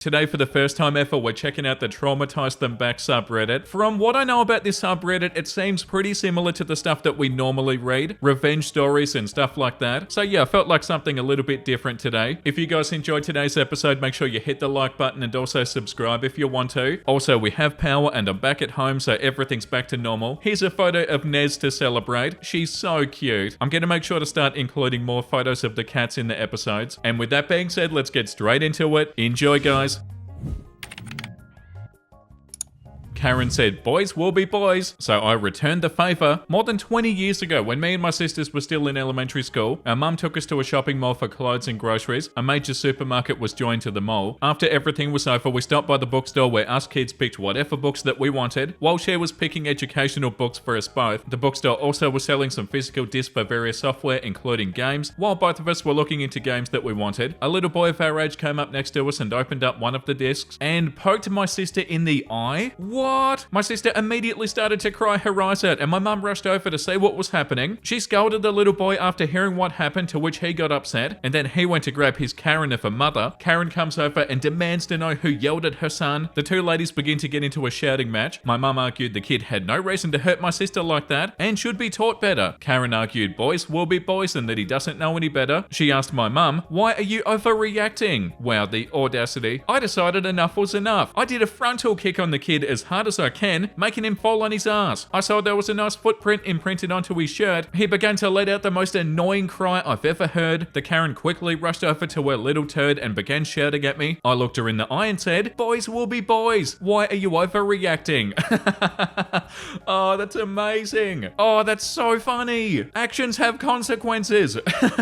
Today, for the first time ever, we're checking out the TraumatizeThemBack subreddit. From what I know about this subreddit, it seems pretty similar to the stuff that we normally read, revenge stories and stuff like that. So yeah, I felt like something a little bit different today. If you guys enjoyed today's episode, make sure you hit the like button and also subscribe if you want to. Also, we have power and I'm back at home, so everything's back to normal. Here's a photo of Nez to celebrate. She's so cute. I'm going to make sure to start including more photos of the cats in the episodes. And with that being said, let's get straight into it. Enjoy, guys. Karen said, boys will be boys, so I returned the favour. More than 20 years ago, when me and my sisters were still in elementary school, our mum took us to a shopping mall for clothes and groceries. A major supermarket was joined to the mall. After everything was over, we stopped by the bookstore where us kids picked whatever books that we wanted, while she was picking educational books for us both. The bookstore also was selling some physical discs for various software, including games. While both of us were looking into games that we wanted, a little boy of our age came up next to us and opened up one of the discs and poked my sister in the eye. What? My sister immediately started to cry her eyes out, and my mum rushed over to see what was happening. She scolded the little boy after hearing what happened, to which he got upset, and then he went to grab his Karen of a mother. Karen comes over and demands to know who yelled at her son. The two ladies begin to get into a shouting match. My mum argued the kid had no reason to hurt my sister like that and should be taught better. Karen argued boys will be boys and that he doesn't know any better. She asked my mum, why are you overreacting? Wow, the audacity. I decided enough was enough. I did a frontal kick on the kid as hard as I can, making him fall on his ass. I saw there was a nice footprint imprinted onto his shirt. He began to let out the most annoying cry I've ever heard. The Karen quickly rushed over to her little turd and began shouting at me. I looked her in the eye and said, boys will be boys. Why are you overreacting? Oh, that's amazing. Oh, that's so funny. Actions have consequences.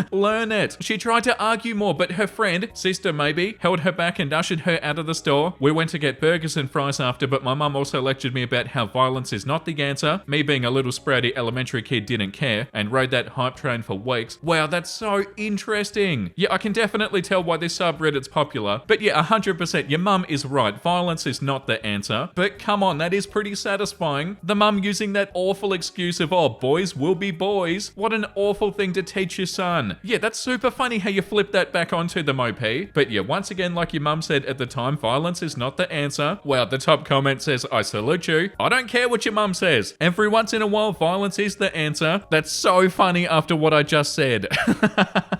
Learn it. She tried to argue more, but her friend, sister maybe, held her back and ushered her out of the store. We went to get burgers and fries after, but my mum also lectured me about how violence is not the answer. Me being a little sprouty elementary kid didn't care and rode that hype train for weeks. Wow, that's so interesting. Yeah, I can definitely tell why this subreddit's popular. But yeah, 100%, your mum is right. Violence is not the answer. But come on, that is pretty satisfying. The mum using that awful excuse of, oh, boys will be boys. What an awful thing to teach your son. Yeah, that's super funny how you flip that back onto them, OP. But yeah, once again, like your mum said at the time, violence is not the answer. Wow, the top comment says, I salute you. I don't care what your mum says. Every once in a while, violence is the answer. That's so funny after what I just said.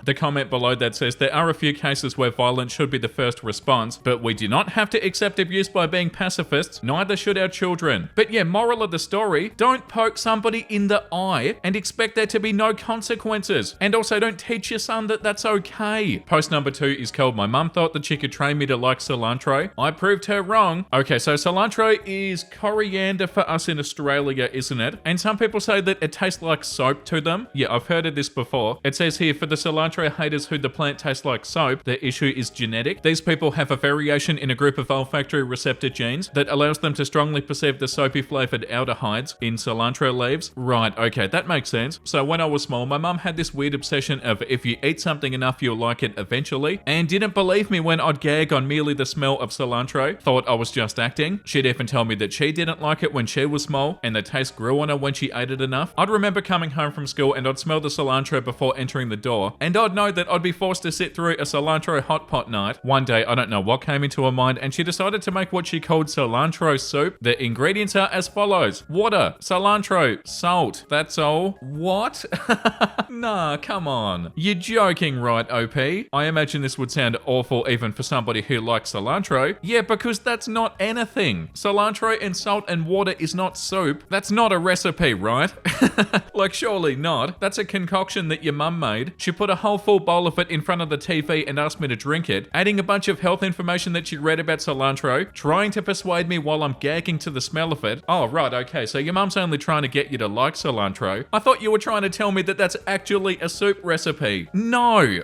The comment below that says, there are a few cases where violence should be the first response, but we do not have to accept abuse by being pacifists, neither should our children. But yeah, moral of the story, don't poke somebody in the eye and expect there to be no consequences. And also don't teach your son that that's okay. Post number 2 is called, my mum thought that she could train me to like cilantro. I proved her wrong. Okay, so cilantro is coriander for us in Australia, isn't it? And some people say that it tastes like soap to them. Yeah, I've heard of this before. It says here, for the cilantro haters who the plant tastes like soap, their issue is genetic. These people have a variation in a group of olfactory receptor genes that allows them to strongly perceive the soapy flavored aldehydes in cilantro leaves. Right, okay, that makes sense. So when I was small, my mum had this weird obsession of if you eat something enough, you'll like it eventually, and didn't believe me when I'd gag on merely the smell of cilantro. Thought I was just acting. She'd even tell me that she didn't like it when she was small, and the taste grew on her when she ate it enough. I'd remember coming home from school and I'd smell the cilantro before entering the door, and I'd know that I'd be forced to sit through a cilantro hot pot night. One day, I don't know what came into her mind, and she decided to make what she called cilantro soup. The ingredients are as follows: water, cilantro, salt. That's all. What? Nah, come on. You're joking, right, OP? I imagine this would sound awful even for somebody who likes cilantro. Yeah, because that's not anything. Cilantro and salt and water is not soup. That's not a recipe, right? Like, surely not. That's a concoction that your mum made. She put a whole full bowl of it in front of the TV and asked me to drink it, adding a bunch of health information that she read about cilantro, trying to persuade me while I'm gagging to the smell of it. Oh, right, okay, so your mum's only trying to get you to like cilantro. I thought you were trying to tell me that that's actually a soup recipe. No!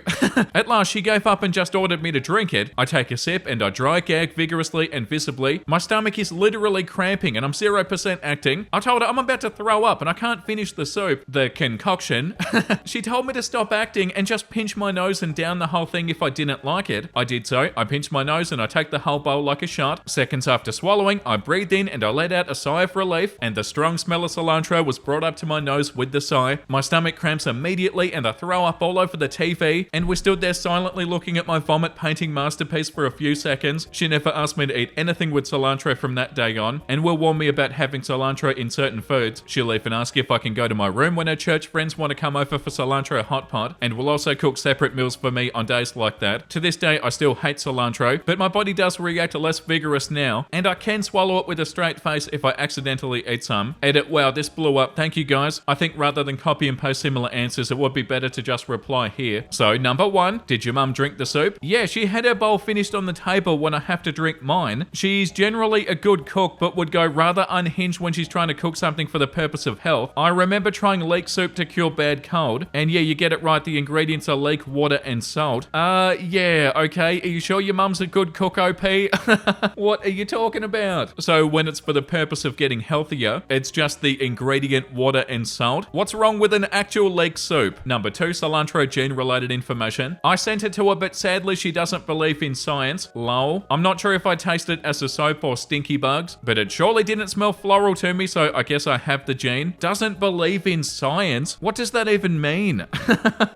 At last, she gave up and just ordered me to drink it. I take a sip and I dry gag vigorously and visibly. My stomach is literally literally cramping and I'm 0% acting. I told her I'm about to throw up and I can't finish the soup, the concoction. She told me to stop acting and just pinch my nose and down the whole thing if I didn't like it. I did so. I pinched my nose and I take the whole bowl like a shot. Seconds after swallowing, I breathed in and I let out a sigh of relief, and the strong smell of cilantro was brought up to my nose with the sigh. My stomach cramps immediately and I throw up all over the TV, and we stood there silently looking at my vomit painting masterpiece for a few seconds. She never asked me to eat anything with cilantro from that day on, and will warn me about having cilantro in certain foods. She'll even ask if I can go to my room when her church friends want to come over for cilantro hot pot, and will also cook separate meals for me on days like that. To this day, I still hate cilantro, but my body does react less vigorous now, and I can swallow it with a straight face if I accidentally eat some. Edit, wow, this blew up. Thank you guys. I think rather than copy and paste similar answers, it would be better to just reply here. So, number 1, did your mum drink the soup? Yeah, she had her bowl finished on the table when I have to drink mine. She's generally a good cook, but would go rather unhinged when she's trying to cook something for the purpose of health. I remember trying leek soup to cure bad cold, and yeah, you get it right, the ingredients are leek, water, and salt. Yeah, okay, are you sure your mum's a good cook, OP? What are you talking about? So when it's for the purpose of getting healthier, it's just the ingredient water and salt? What's wrong with an actual leek soup? Number 2, cilantro gene-related information. I sent it to her, but sadly she doesn't believe in science. Lol. I'm not sure if I taste it as a soap or stinky bugs, but it surely didn't smell floral to me, so I guess I have the gene. Doesn't believe in science? What does that even mean?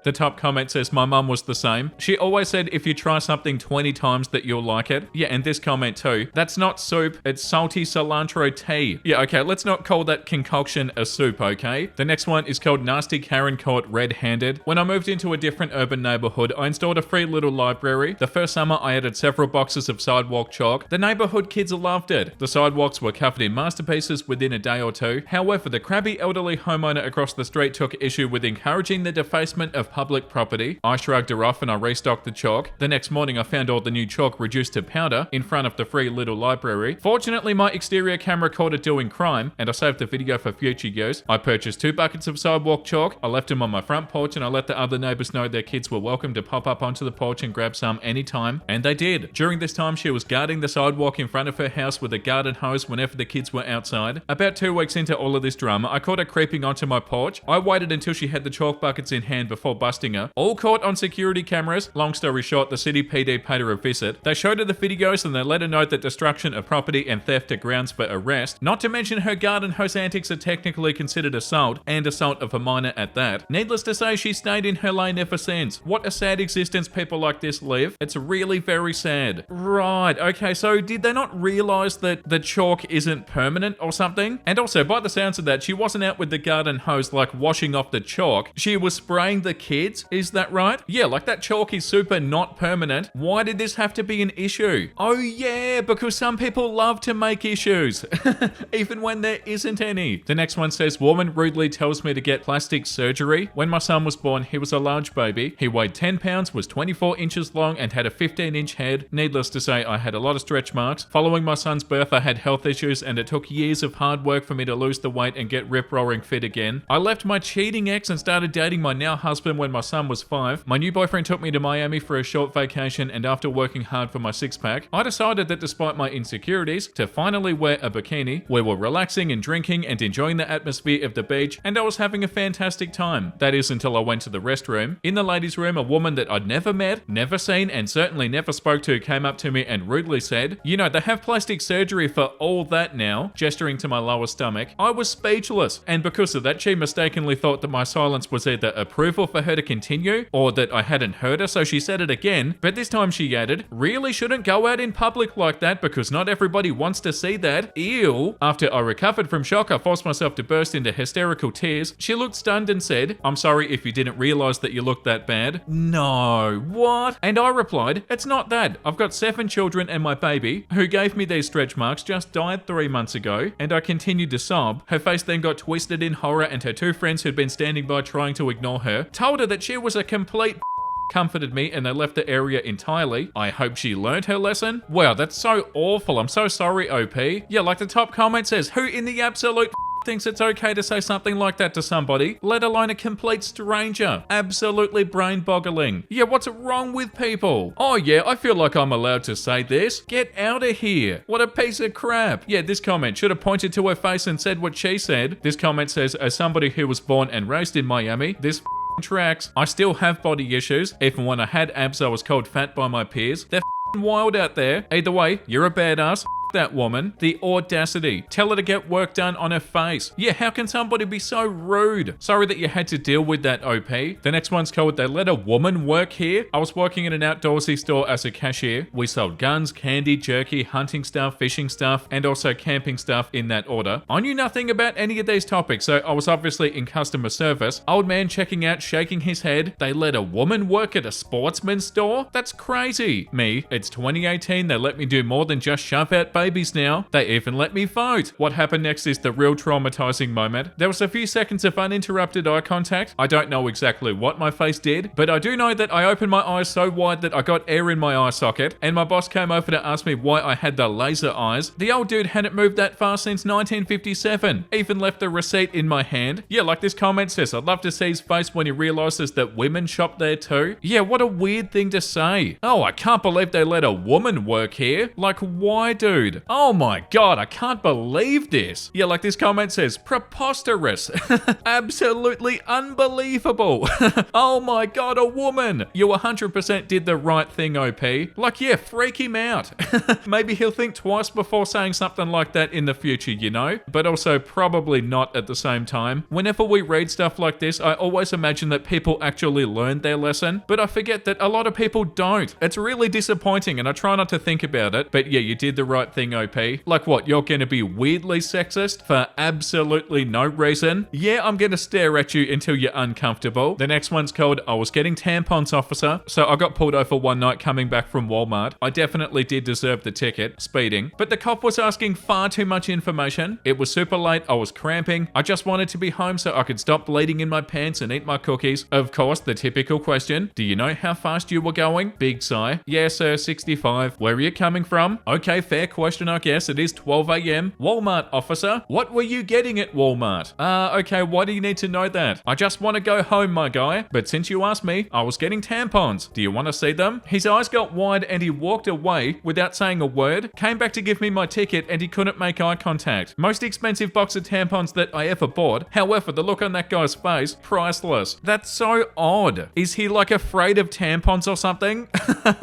The top comment says, my mum was the same. She always said if you try something 20 times that you'll like it. Yeah, and this comment too. That's not soup, it's salty cilantro tea. Yeah, okay, let's not call that concoction a soup, okay? The next one is called Nasty Karen Caught Red-Handed. When I moved into a different urban neighborhood, I installed a free little library. The first summer, I added several boxes of sidewalk chalk. The neighborhood kids loved it. The sidewalks were covered in masterpieces within a day or two. However, the crabby elderly homeowner across the street took issue with encouraging the defacement of public property. I shrugged her off and I restocked the chalk. The next morning, I found all the new chalk reduced to powder in front of the free little library. Fortunately, my exterior camera caught it doing crime, and I saved the video for future use. I purchased 2 buckets of sidewalk chalk. I left them on my front porch, and I let the other neighbors know their kids were welcome to pop up onto the porch and grab some anytime, and they did. During this time, she was guarding the sidewalk in front of her house with a garden hose whenever the kids were outside. About 2 weeks into all of this drama, I caught her creeping onto my porch. I waited until she had the chalk buckets in hand before busting her. All caught on security cameras. Long story short, the city PD paid her a visit. They showed her the videos and they let her know that destruction of property and theft are grounds for arrest. Not to mention her garden hose antics are technically considered assault, and assault of a minor at that. Needless to say, she stayed in her lane ever since. What a sad existence people like this live. It's really very sad. Right, okay, so did they not realize that the chalk isn't permanent or something? And also, by the sounds of that, she wasn't out with the garden hose like washing off the chalk. She was spraying the kids, is that right? Yeah, like that chalk is super not permanent. Why did this have to be an issue? Oh yeah, because some people love to make issues, even when there isn't any. The next one says, woman rudely tells me to get plastic surgery. When my son was born, he was a large baby. He weighed 10 pounds, was 24 inches long, and had a 15-inch head. Needless to say, I had a lot of stretch marks. Following my son's birth, I had health issues, and it took years of hard work for me to lose the weight and get rip-roaring fit again. I left my cheating ex and started dating my now husband when my son was 5. My new boyfriend took me to Miami for a short vacation, and after working hard for my six-pack, I decided that despite my insecurities, to finally wear a bikini. We were relaxing and drinking and enjoying the atmosphere of the beach, and I was having a fantastic time. That is until I went to the restroom. In the ladies' room, a woman that I'd never met, never seen, and certainly never spoke to came up to me and rudely said, "You know, they have plastic surgery for all that now," gesturing to my lower stomach. I was speechless, and because of that, she mistakenly thought that my silence was either approval for her to continue, or that I hadn't heard her, so she said it again, but this time she added, "Really shouldn't go out in public like that because not everybody wants to see that. Ew." After I recovered from shock, I forced myself to burst into hysterical tears. She looked stunned and said, "I'm sorry if you didn't realize that you looked that bad." No, what? And I replied, "It's not that. I've got 7 children and my baby, who gave me these stretch marks, just died 3 months ago." And I continued to sob. Her face then got twisted in horror, and her 2 friends who'd been standing by trying to ignore her told her that she was a complete comforted me, and they left the area entirely. I hope she learned her lesson. Wow, that's so awful. I'm so sorry, OP. Yeah, like the top comment says, who in the absolute thinks it's okay to say something like that to somebody, let alone a complete stranger? Absolutely brain-boggling. Yeah, what's wrong with people? Oh yeah, I feel like I'm allowed to say this. Get out of here. What a piece of crap. Yeah, this comment should have pointed to her face and said what she said. This comment says, as somebody who was born and raised in Miami, this tracks. I still have body issues. Even when I had abs, I was called fat by my peers. They're wild out there. Either way, you're a badass. That woman. The audacity. Tell her to get work done on her face. Yeah, how can somebody be so rude? Sorry that you had to deal with that, OP. The next one's called They Let a Woman Work Here. I was working in an outdoorsy store as a cashier. We sold guns, candy, jerky, hunting stuff, fishing stuff, and also camping stuff in that order. I knew nothing about any of these topics, so I was obviously in customer service. Old man checking out, shaking his head. They let a woman work at a sportsman's store? That's crazy. Me, it's 2018. They let me do more than just shove out babies now. They even let me vote. What happened next is the real traumatizing moment. There was a few seconds of uninterrupted eye contact. I don't know exactly what my face did, but I do know that I opened my eyes so wide that I got air in my eye socket, and my boss came over to ask me why I had the laser eyes. The old dude hadn't moved that far since 1957. Even left the receipt in my hand. Yeah, like this comment says, I'd love to see his face when he realizes that women shop there too. Yeah, what a weird thing to say. Oh, I can't believe they let a woman work here. Like, why, dude? Oh my god, I can't believe this. Yeah, like this comment says, preposterous. Absolutely unbelievable. Oh my god, a woman. You 100% did the right thing, OP. Like, yeah, freak him out. Maybe he'll think twice before saying something like that in the future, you know? But also probably not at the same time. Whenever we read stuff like this, I always imagine that people actually learned their lesson, but I forget that a lot of people don't. It's really disappointing, and I try not to think about it, but yeah, you did the right thing, OP. Like what, you're gonna be weirdly sexist for absolutely no reason? Yeah, I'm gonna stare at you until you're uncomfortable. The next one's called I was getting tampons, officer. So I got pulled over one night coming back from Walmart. I definitely did deserve the ticket, speeding, but the cop was asking far too much information. It was super late, I was cramping. I just wanted to be home so I could stop bleeding in my pants and eat my cookies. Of course, the typical question, do you know how fast you were going? Big sigh. Yeah, sir, 65. Where are you coming from? Okay, fair question, I guess. It is 12 a.m. Walmart, officer. What were you getting at Walmart? Okay, why do you need to know that? I just want to go home, my guy. But since you asked me, I was getting tampons. Do you want to see them? His eyes got wide and he walked away without saying a word. Came back to give me my ticket and he couldn't make eye contact. Most expensive box of tampons that I ever bought. However, the look on that guy's face, priceless. That's so odd. Is he like afraid of tampons or something?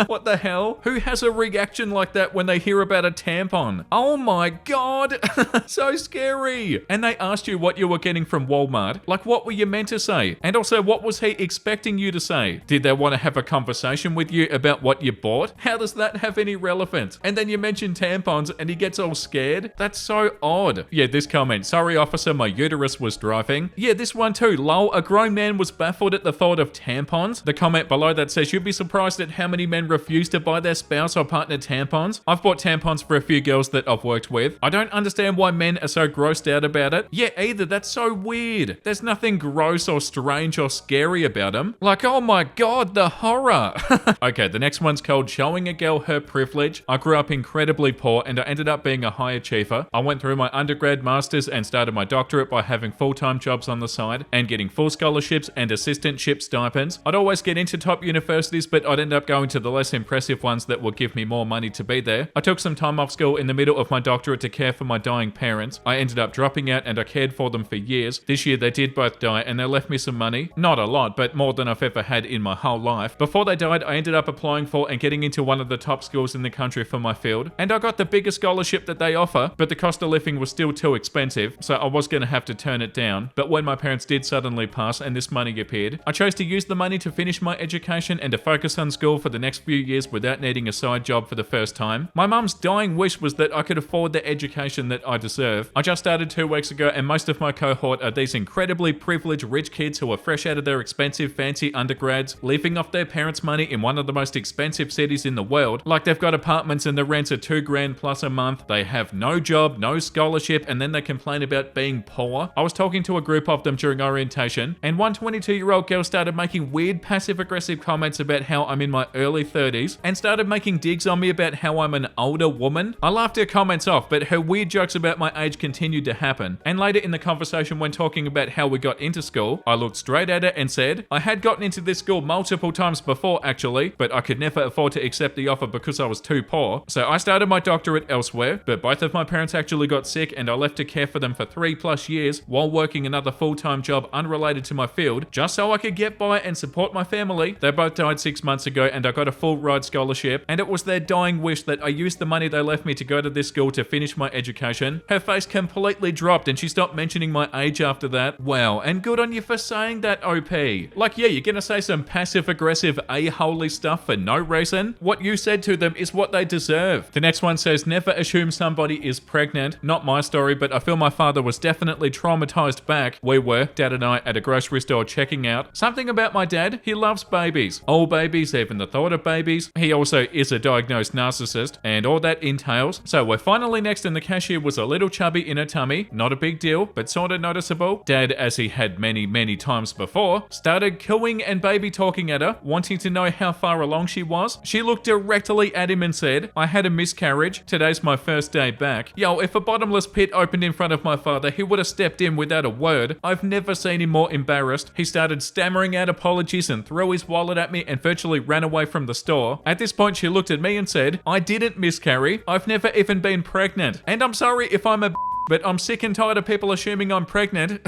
What the hell? Who has a reaction like that when they hear about a tampon? Oh my god. So scary. And they asked you what you were getting from Walmart. Like, what were you meant to say? And also, what was he expecting you to say? Did they want to have a conversation with you about what you bought? How does that have any relevance? And then you mention tampons and he gets all scared? That's so odd. Yeah, this comment, sorry officer, my uterus was driving. Yeah, this one too, lol, a grown man was baffled at the thought of tampons. The comment below that says, you'd be surprised at how many men refuse to buy their spouse or partner tampons. I've bought tampons for a few girls that I've worked with. I don't understand why men are so grossed out about it. Yeah, either. That's so weird. There's nothing gross or strange or scary about them. Like, oh my god, the horror. Okay, the next one's called Showing a Girl Her Privilege. I grew up incredibly poor and I ended up being a high achiever. I went through my undergrad, masters, and started my doctorate by having full-time jobs on the side and getting full scholarships and assistantship stipends. I'd always get into top universities, but I'd end up going to the less impressive ones that would give me more money to be there. I took some time off school in the middle of my doctorate to care for my dying parents. I ended up dropping out and I cared for them for years. This year they did both die and they left me some money. Not a lot, but more than I've ever had in my whole life. Before they died, I ended up applying for and getting into one of the top schools in the country for my field. And I got the biggest scholarship that they offer, but the cost of living was still too expensive, so I was going to have to turn it down. But when my parents did suddenly pass and this money appeared, I chose to use the money to finish my education and to focus on school for the next few years without needing a side job for the first time. My mum's dying wish was that I could afford the education that I deserve. I just started 2 weeks ago and most of my cohort are these incredibly privileged rich kids who are fresh out of their expensive fancy undergrads, living off their parents' money in one of the most expensive cities in the world. Like they've got apartments and the rents are $2,000 plus a month. They have no job, no scholarship, and then they complain about being poor. I was talking to a group of them during orientation and one 22-year-old girl started making weird passive-aggressive comments about how I'm in my early 30s and started making digs on me about how I'm an older woman. happen. I laughed her comments off, but her weird jokes about my age continued to happen. And later in the conversation when talking about how we got into school, I looked straight at her and said, I had gotten into this school multiple times before actually, but I could never afford to accept the offer because I was too poor. So I started my doctorate elsewhere, but both of my parents actually got sick and I left to care for them for 3+ years while working another full-time job unrelated to my field, just so I could get by and support my family. They both died 6 months ago and I got a full ride scholarship, and it was their dying wish that I use the money they left me to go to this school to finish my education. Her face completely dropped and she stopped mentioning my age after that. Wow, and good on you for saying that, OP. Like, yeah, you're gonna say some passive-aggressive a-holy stuff for no reason? What you said to them is what they deserve. The next one says, never assume somebody is pregnant. Not my story, but I feel my father was definitely traumatized back. We were, Dad and I, at a grocery store checking out. Something about my dad, he loves babies. All babies, even the thought of babies. He also is a diagnosed narcissist, and all that entails. So we're finally next, and the cashier was a little chubby in her tummy. Not a big deal, but sort of noticeable. Dad, as he had many times before, started cooing and baby talking at her, wanting to know how far along she was. She looked directly at him and said, I had a miscarriage. Today's my first day back. Yo, if a bottomless pit opened in front of my father, he would have stepped in without a word. I've never seen him more embarrassed. He started stammering out apologies and threw his wallet at me and virtually ran away from the store. At this point, she looked at me and said, I didn't miscarry. I've never even been pregnant. And I'm sorry if I'm a but I'm sick and tired of people assuming I'm pregnant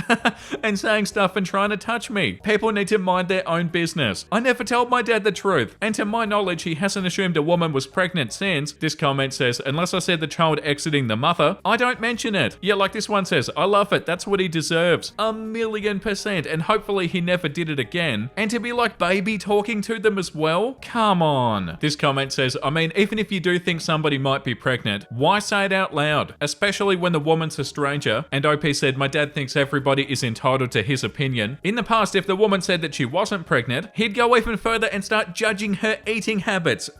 and saying stuff and trying to touch me. People need to mind their own business. I never told my dad the truth, and to my knowledge, he hasn't assumed a woman was pregnant since. This comment says, unless I said the child exiting the mother, I don't mention it. Yeah, like this one says, I love it. That's what he deserves. 1,000,000%, and hopefully he never did it again. And to be like baby talking to them as well? Come on. This comment says, I mean, even if you do think somebody might be pregnant, why say it out loud? Especially when the woman's a stranger. And OP said, my dad thinks everybody is entitled to his opinion. In the past, if the woman said that she wasn't pregnant, he'd go even further and start judging her eating habits.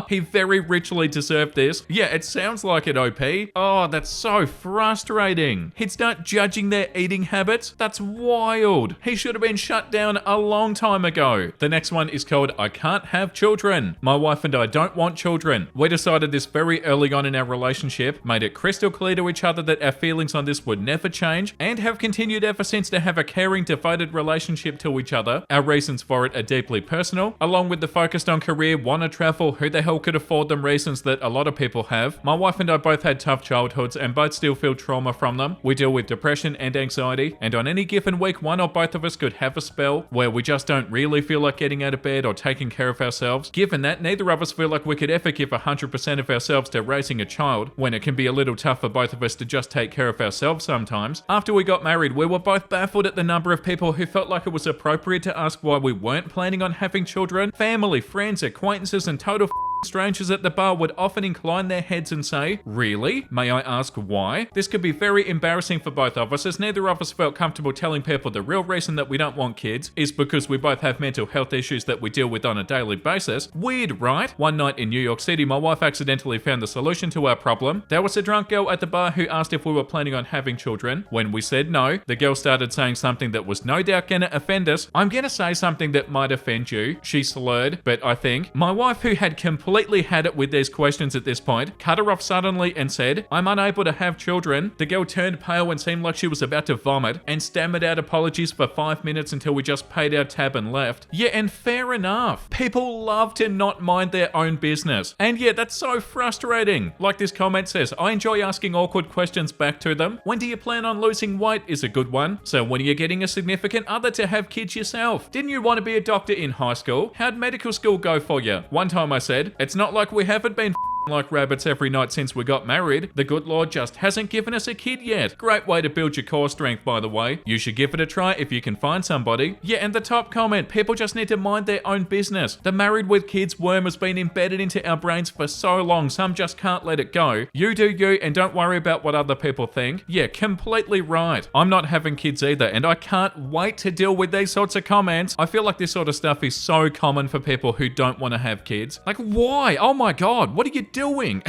He very richly deserved this. Yeah, it sounds like it, OP. Oh, that's so frustrating. He'd start judging their eating habits? That's wild. He should have been shut down a long time ago. The next one is called I Can't Have Children. My wife and I don't want children. We decided this very early on in our relationship, made it crystal clear to each other that our feelings on this would never change, and have continued ever since to have a caring, devoted relationship to each other. Our reasons for it are deeply personal, along with the focused on career, wanna travel, who the hell could afford them reasons that a lot of people have. My wife and I both had tough childhoods and both still feel trauma from them. We deal with depression and anxiety, and on any given week, one or both of us could have a spell where we just don't really feel like getting out of bed or taking care of ourselves. Given that, neither of us feel like we could ever give 100% of ourselves to raising a child, when it can be a little tough for both of us to just take care of ourselves sometimes. After we got married, we were both baffled at the number of people who felt like it was appropriate to ask why we weren't planning on having children. Family, friends, acquaintances, and total strangers at the bar would often incline their heads and say, really? May I ask why? This could be very embarrassing for both of us, as neither of us felt comfortable telling people the real reason that we don't want kids is because we both have mental health issues that we deal with on a daily basis. Weird, right? One night in New York City, my wife accidentally found the solution to our problem. There was a drunk girl at the bar who asked if we were planning on having children. When we said no, the girl started saying something that was no doubt gonna offend us. I'm gonna say something that might offend you. She slurred, but I think. My wife, who had completely had it with these questions at this point, cut her off suddenly and said, I'm unable to have children. The girl turned pale and seemed like she was about to vomit and stammered out apologies for 5 minutes until we just paid our tab and left. Yeah, and fair enough. People love to not mind their own business. And yeah, that's so frustrating. Like this comment says, I enjoy asking awkward questions back to them. When do you plan on losing weight is a good one. So when are you getting a significant other to have kids yourself? Didn't you want to be a doctor in high school? How'd medical school go for you? One time I said, it's not like we haven't been like rabbits every night since we got married. The good Lord just hasn't given us a kid yet. Great way to build your core strength, by the way. You should give it a try if you can find somebody. Yeah, and the top comment, people just need to mind their own business. The married with kids worm has been embedded into our brains for so long, some just can't let it go. You do you and don't worry about what other people think. Yeah, completely right. I'm not having kids either, and I can't wait to deal with these sorts of comments. I feel like this sort of stuff is so common for people who don't want to have kids. Like, why? Oh my God, what are you doing?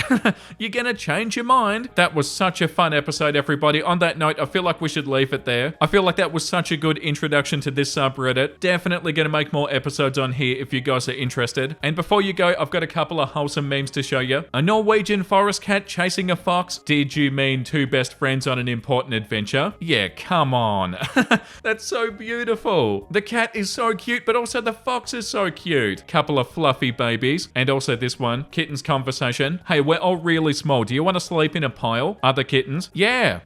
You're gonna change your mind. That was such a fun episode, everybody. On that note, I feel like we should leave it there. I feel like that was such a good introduction to this subreddit. Definitely gonna make more episodes on here if you guys are interested. And before you go, I've got a couple of wholesome memes to show you. A Norwegian forest cat chasing a fox. Did you mean two best friends on an important adventure? Yeah, come on. That's so beautiful. The cat is so cute, but also the fox is so cute. Couple of fluffy babies. And also this one, kitten's conversation. Hey, we're all really small. Do you want to sleep in a pile? Other kittens? Yeah.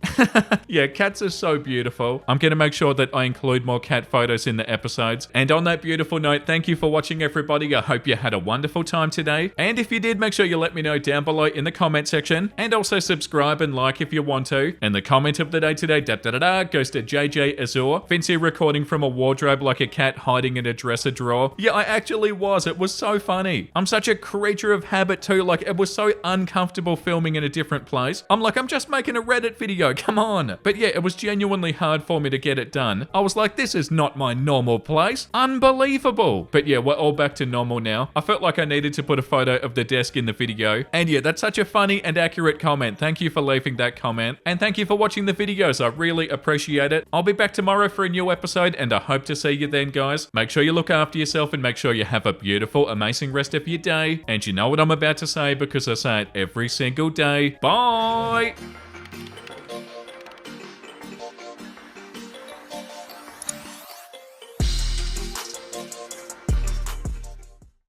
Yeah, cats are so beautiful. I'm going to make sure that I include more cat photos in the episodes. And on that beautiful note, thank you for watching, everybody. I hope you had a wonderful time today. And if you did, make sure you let me know down below in the comment section. And also subscribe and like if you want to. And the comment of the day today, goes to JJ Azure. Vincey recording from a wardrobe like a cat hiding in a dresser drawer. Yeah, I actually was. It was so funny. I'm such a creature of habit too. Like, it was so uncomfortable filming in a different place. I'm just making a Reddit video. Come on. But yeah, it was genuinely hard for me to get it done. I was like, this is not my normal place. Unbelievable. But yeah, we're all back to normal now. I felt like I needed to put a photo of the desk in the video. And yeah, that's such a funny and accurate comment. Thank you for leaving that comment. And thank you for watching the videos. I really appreciate it. I'll be back tomorrow for a new episode, and I hope to see you then, guys. Make sure you look after yourself and make sure you have a beautiful, amazing rest of your day. And you know what I'm about to say because I say it every single day. Bye!